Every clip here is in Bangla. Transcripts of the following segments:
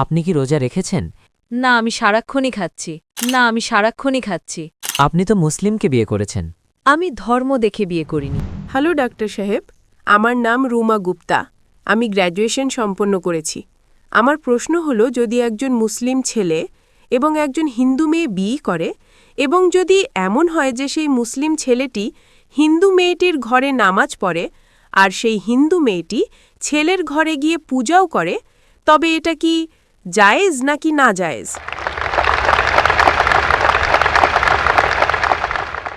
আপনি কি রোজা রেখেছেন? না, আমি সারাক্ষণই খাচ্ছি। আপনি তো মুসলিমকে বিয়ে করেছেন। আমি ধর্ম দেখে বিয়ে করিনি। হ্যালো ডাক্তার সাহেব, আমার নাম রুমা গুপ্তা। আমি গ্র্যাজুয়েশন সম্পন্ন করেছি। আমার প্রশ্ন হলো, যদি একজন মুসলিম ছেলে এবং একজন হিন্দু মেয়ে বিয়ে করে এবং যদি এমন হয় যে সেই মুসলিম ছেলেটি হিন্দু মেয়েটির ঘরে নামাজ পড়ে আর সেই হিন্দু মেয়েটি ছেলের ঘরে গিয়ে পূজাও করে, তবে এটা কি জায়েজ নাকি না জায়েজ?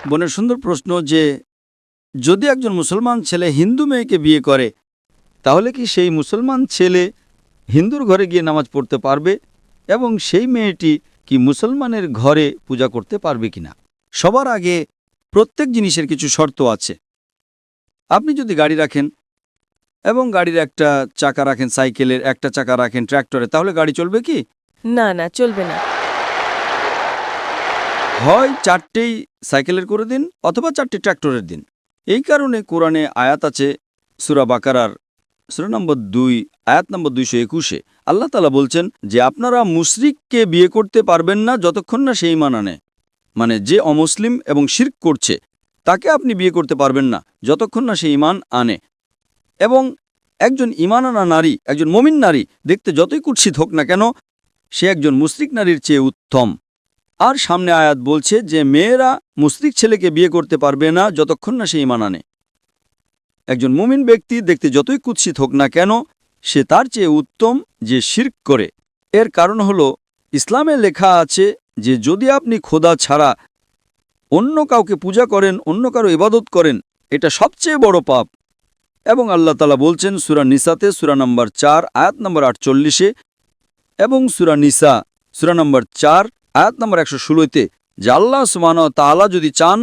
বোনের সুন্দর প্রশ্ন যে যদি একজন মুসলমান ছেলে হিন্দু মেয়েকে বিয়ে করে তাহলে কি সেই মুসলমান ছেলে হিন্দুর ঘরে গিয়ে নামাজ পড়তে পারবে এবং সেই মেয়েটি কি মুসলমানের ঘরে পূজা করতে পারবে কিনা? সবার আগে প্রত্যেক জিনিসের কিছু শর্ত আছে। আপনি যদি গাড়ি রাখেন এবং গাড়ির একটা চাকা রাখেন, সাইকেলের একটা চাকা রাখেন ট্র্যাক্টরে, তাহলে গাড়ি চলবে কি? না, চলবে না। হয় 4টেই সাইকেলের করে দিন অথবা 4টে ট্র্যাক্টরের দিন। এই কারণে কোরআনে আয়াত আছে সূরা বাকারার সূরা নম্বর 2 আয়াত নম্বর 221-এ আল্লাহ তাআলা বলছেন যে আপনারা মুশরিককে বিয়ে করতে পারবেন না যতক্ষণ না সে ঈমান আনে। মানে যে অমুসলিম এবং শিরক করছে তাকে আপনি বিয়ে করতে পারবেন না যতক্ষণ না সে ঈমান আনে। এবং একজন ঈমান আনা নারী, একজন মুমিন নারী দেখতে যতই কুৎসিত হোক না কেন, সে একজন মুশরিক নারীর চেয়ে উত্তম। আর সামনে আয়াত বলছে যে মেয়েরা মুশরিক ছেলেকে বিয়ে করতে পারবে না যতক্ষণ না সে ঈমান আনে। একজন মুমিন ব্যক্তি দেখতে যতই কুৎসিত হোক না কেন, সে তার চেয়ে উত্তম যে শিরক করে। এর কারণ হলো ইসলামে লেখা আছে যে যদি আপনি খোদা ছাড়া অন্য কাউকে পূজা করেন, অন্য কারো ইবাদত করেন, এটা সবচেয়ে বড় পাপ। এবং আল্লাহ তাআলা বলছেন সূরা নিসাতে সূরা নম্বর 4 আয়াত নম্বর 48-এ এবং সূরা নিসা সূরা নম্বর 4 আয়াত নম্বর 116-তে যে আল্লাহ সুবহানাহু ওয়া তাআলা যদি চান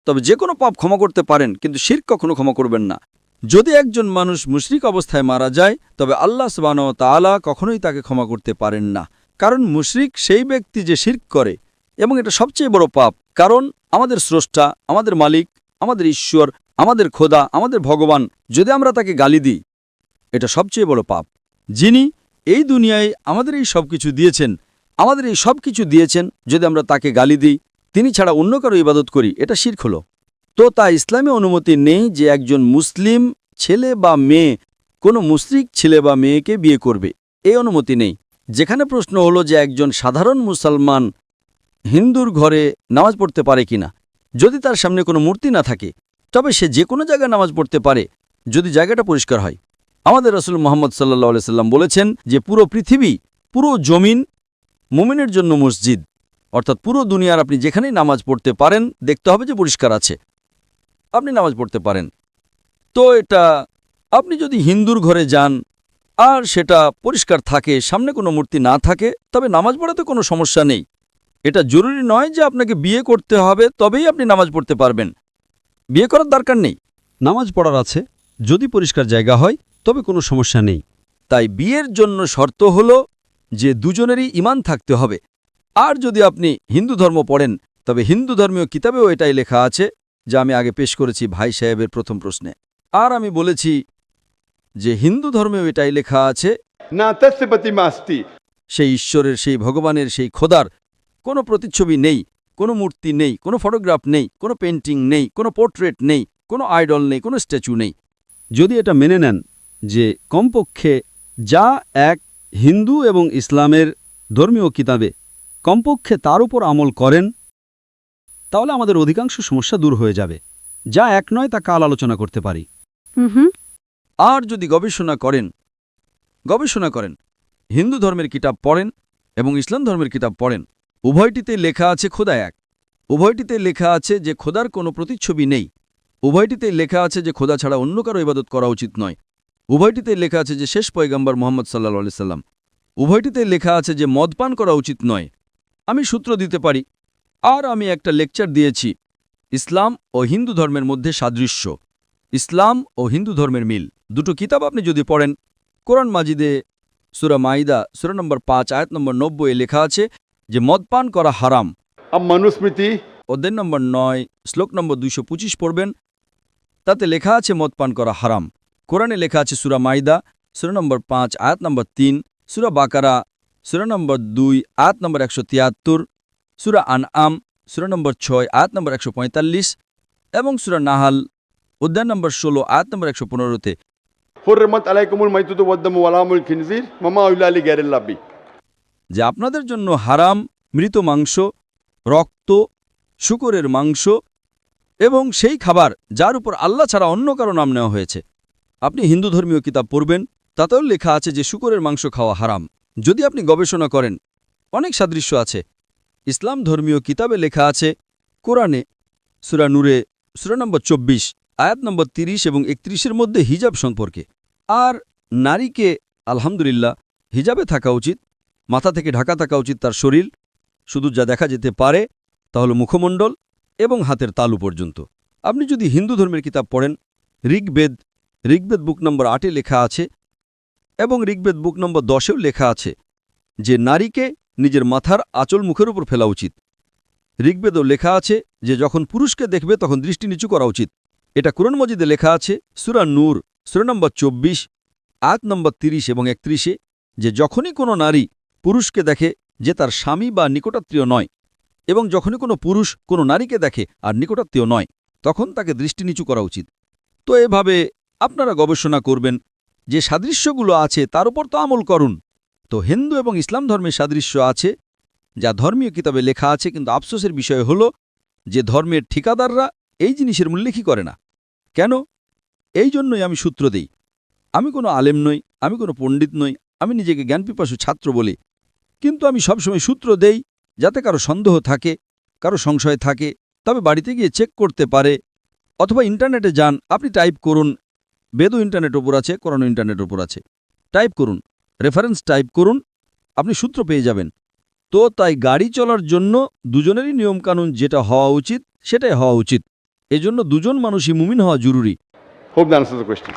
তবে যে কোনো পাপ ক্ষমা করতে পারেন, কিন্তু শিরক কখনো ক্ষমা করবেন না। যদি একজন মানুষ মুশরিক অবস্থায় মারা যায় তবে আল্লাহ সুবহানাহু ওয়া তাআলা কখনোই তাকে ক্ষমা করতে পারেন না। কারণ মুশরিক সেই ব্যক্তি যে শিরক করে, এবং এটা সবচেয়ে বড় পাপ। কারণ আমাদের স্রষ্টা, আমাদের মালিক, আমাদের ঈশ্বর, আমাদের খোদা, আমাদের ভগবান, যদি আমরা তাকে গালি দিই, এটা সবচেয়ে বড় পাপ। যিনি এই দুনিয়ায় আমাদের এই সব কিছু দিয়েছেন, যদি আমরা তাকে গালি দিই, তিনি ছাড়া অন্য কারো ইবাদত করি, এটা শিরক হলো। তো তা ইসলামে অনুমতি নেই যে একজন মুসলিম ছেলে বা মেয়ে কোনো মুশরিক ছেলে বা মেয়েকে বিয়ে করবে, এই অনুমতি নেই। যেখানে প্রশ্ন হলো যে একজন সাধারণ মুসলমান হিন্দুর ঘরে নামাজ পড়তে পারে কিনা। যদি তার সামনে কোনো মূর্তি না থাকে তবে সে যে কোনো জায়গায় নামাজ পড়তে পারে, যদি জায়গাটা পরিষ্কার হয়। আমাদের রাসূল মুহাম্মদ সাল্লাল্লাহু আলাইহি সাল্লাম বলেছেন যে পুরো পৃথিবী, পুরো জমিন মুমিনের জন্য মসজিদ। অর্থাৎ পুরো দুনিয়ার আপনি যেখানেই নামাজ পড়তে পারেন, দেখতে হবে যে পরিষ্কার আছে, আপনি নামাজ পড়তে পারেন। তো এটা আপনি যদি হিন্দুর ঘরে যান আর সেটা পরিষ্কার থাকে, সামনে কোনো মূর্তি না থাকে, তবে নামাজ পড়াতে কোনো সমস্যা নেই। এটা জরুরি নয় যে আপনাকে বিয়ে করতে হবে তবেই আপনি নামাজ পড়তে পারবেন। বিয়ে করার দরকার নেই, নামাজ পড়ার আছে, যদি পরিষ্কার জায়গা হয় তবে কোনো সমস্যা নেই। তাই বিয়ের জন্য শর্ত হলো যে দুজনেরই ঈমান থাকতে হবে। আর যদি আপনি হিন্দু ধর্ম পড়েন তবে হিন্দু ধর্মীয় কিতাবেও এটাই লেখা আছে, যা আমি আগে পেশ করেছি ভাই সাহেবের প্রথম প্রশ্নে। আর আমি বলেছি যে হিন্দু ধর্মেও এটাই লেখা আছে, না তস্যপতি মাস্তি, সেই ঈশ্বরের, সেই ভগবানের, সেই খোদার কোনো প্রতিচ্ছবি নেই, কোনো মূর্তি নেই, কোনো ফটোগ্রাফ নেই, কোনো পেন্টিং নেই, কোনো পোর্ট্রেট নেই, কোনো আইডল নেই, কোনো স্ট্যাচু নেই। যদি এটা মেনে নেন যে কমপক্ষে যা এক হিন্দু এবং ইসলামের ধর্মীয় কিতাবে কমপক্ষে তার উপর আমল করেন, তাহলে আমাদের অধিকাংশ সমস্যা দূর হয়ে যাবে। যা এক নয় তা কাল আলোচনা করতে পারি। আর যদি গবেষণা করেন, হিন্দু ধর্মের কিতাব পড়েন এবং ইসলাম ধর্মের কিতাব পড়েন, উভয়টিতে লেখা আছে খোদা এক। উভয়টিতে লেখা আছে যে খোদার কোনো প্রতিচ্ছবি নেই। উভয়টিতে লেখা আছে যে খোদা ছাড়া অন্য কারো ইবাদত করা উচিত নয়। উভয়টিতে লেখা আছে যে শেষ পয়গম্বর মুহাম্মদ সাল্লাল্লাহু আলাইহি সাল্লাম। উভয়টিতে লেখা আছে যে মদ পান করা উচিত নয়। আমি সূত্র দিতে পারি। আর আমি একটা লেকচার দিয়েছি, ইসলাম ও হিন্দু ধর্মের মধ্যে সাদৃশ্য, ইসলাম ও হিন্দু ধর্মের মিল। দুটো কিতাব আপনি যদি পড়েন, কোরআন মাজিদে সূরা মাইদা সূরা নম্বর 5 আয়াত নম্বর 90 লেখা আছে যে মদ পান করা হারাম। মনুস্মৃতি অধ্যায় নম্বর 9 শ্লোক নম্বর 225 পড়বেন, তাতে লেখা আছে মদ পান করা হারাম। কোরআনে লেখা আছে সূরা মাইদা সূরা নম্বর 5 আয়াত নম্বর 3, সূরা বাকারা সূরা নম্বর 2 আয়াত নম্বর 173, সূরা আনআম সূরা নম্বর 6 আয়াত নম্বর 145 এবং সূরা নাহাল অধ্যায় নম্বর 16 আয়াত নম্বর 115-তে حرمت عليكم الميتة والدم ولحم الخنزير وما أهل لغير الله به যে আপনাদের জন্য হারাম মৃত মাংস, রক্ত, শূকরের মাংস এবং সেই খাবার যার উপর আল্লাহ ছাড়া অন্য কারো নাম নেওয়া হয়েছে। আপনি হিন্দু ধর্মীয় কিতাব পড়বেন, তাতেও লেখা আছে যে শূকরের মাংস খাওয়া হারাম। যদি আপনি গবেষণা করেন, অনেক সাদৃশ্য আছে। ইসলাম ধর্মীয় কিতাবে লেখা আছে কোরআনে সূরা নূরে সূরা নম্বর 24 আয়াত নম্বর 30 এবং 31-এর মধ্যে হিজাব সম্পর্কে। আর নারীকে আলহামদুলিল্লাহ হিজাবে থাকা উচিত, মাথা থেকে ঢাকা থাকা উচিত তার শরীর, শুধু যা দেখা যেতে পারে তা হল মুখমণ্ডল এবং হাতের তালু পর্যন্ত। আপনি যদি হিন্দু ধর্মের কিতাব পড়েন, ঋগ্বেদ বুক নম্বর 8-এ লেখা আছে এবং ঋগ্বেদ বুক নম্বর 10-এও লেখা আছে যে নারীকে নিজের মাথার আঁচল মুখের উপর ফেলা উচিত। ঋগ্বেদও লেখা আছে যে যখন পুরুষকে দেখবে তখন দৃষ্টি নিচু করা উচিত। এটা কুরআন মজিদে লেখা আছে সূরা নূর সূরা নম্বর 24 আয়াত নম্বর 30 এবং 31-এ যে যখনই কোনো নারী পুরুষকে দেখে যে তার স্বামী বা নিকটাত্মীয় নয়, এবং যখনই কোনো পুরুষ কোনো নারীকে দেখে আর নিকটাত্মীয় নয়, তখন তাকে দৃষ্টি নিচু করা উচিত। তো এভাবে আপনারা গবেষণা করবেন, যে সাদৃশ্যগুলো আছে তার উপর তো আমল করুন। তো হিন্দু এবং ইসলাম ধর্মের সাদৃশ্য আছে যা ধর্মীয় কিতাবে লেখা আছে, কিন্তু আফসোসের বিষয় হল যে ধর্মের ঠিকাদাররা এই জিনিসের উল্লেখই করে না। কেন? এই জন্যই আমি সূত্র দেই। আমি কোনো আলেম নই, আমি কোনো পণ্ডিত নই, আমি নিজেকে জ্ঞানপিপাসু ছাত্র বলি, কিন্তু আমি সবসময় সূত্র দেই যাতে কারো সন্দেহ থাকে, কারো সংশয় থাকে, তবে বাড়িতে গিয়ে চেক করতে পারে। অথবা ইন্টারনেটে যান, আপনি টাইপ করুন, বেদও ইন্টারনেট ওপর আছে, কোরআনও ইন্টারনেট ওপর আছে, টাইপ করুন, রেফারেন্স টাইপ করুন, আপনি সূত্র পেয়ে যাবেন। তো তাই গাড়ি চলার জন্য দুজনেরই নিয়মকানুন যেটা হওয়া উচিত সেটাই হওয়া উচিত। এজন্য দুজন মানুষই মুমিন হওয়া জরুরি। Hope that answers the question.